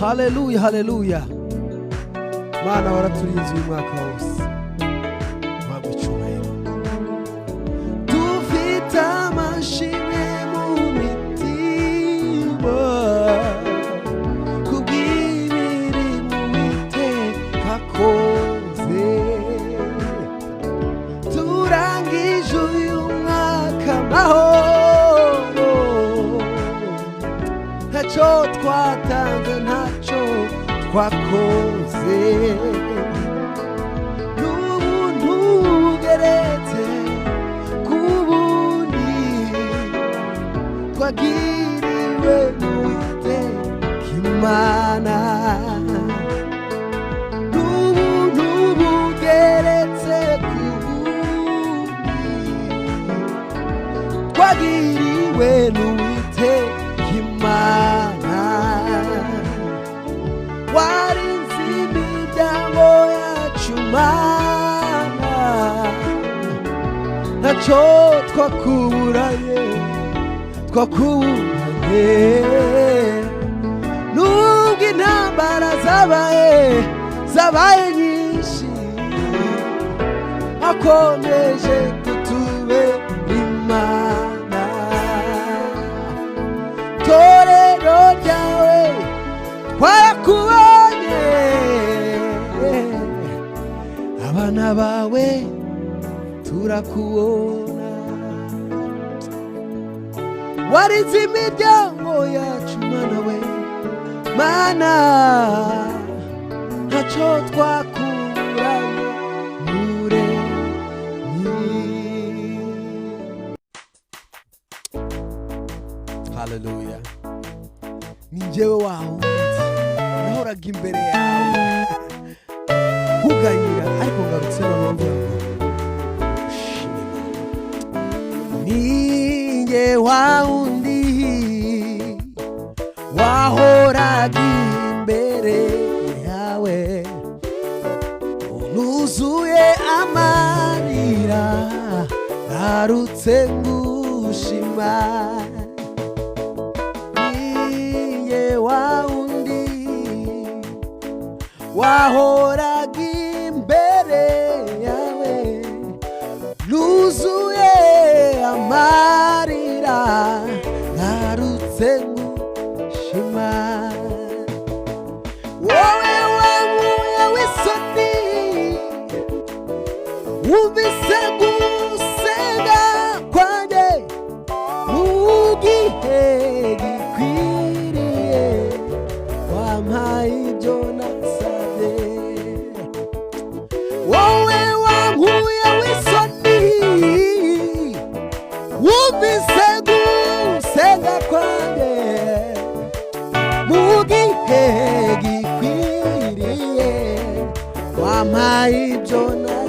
Haleluya, haleluya. Mana waraturinze uyu mwaka wose. Wabwe icyubahiro. Dufite amashimwe mu mitima kubw'imirimo Uwiteka akoze. Turangije uyu mwaka amahoro, ntacyo twatanze ntacyo twakoze. N'ubuntu bugeretse ku bundi twagiriwe n'Uwiteka Imana. N'ubuntu bugeretse ku bundi twagiriwe n'Uwiteka Imana. Warinze imiryango yacu Mana, ntacyo twakuburanye nubwo intambara zabaye nyinshi, akomeje kutubera Imana. Torero ryawe twarakubonye, abana bawe turakubona. Warinze imiryango yacu Mana we, Mana, ntacyo twakuranye muremyi. Haleluya. Ni njyewe wawe nahoraga imbere yawe nkuganyira, ariko ngarutse n'amaboko ni njye wa undi wahoraga imbere yawe, nuzuye amarira ngarutse ngushima. Wahoraga imbere yawe, nuzuye amarira ngarutse ngushima. Wowe wankuye w'isoni, wumvise gusenga kwanjye mu gihe gikwiriye, wampaye ibyo nasabye. Wowe wankuye w'isoni, wumvise gusenga kwanjye mu gihe gikwiriye, wampaye ibyo nasabye.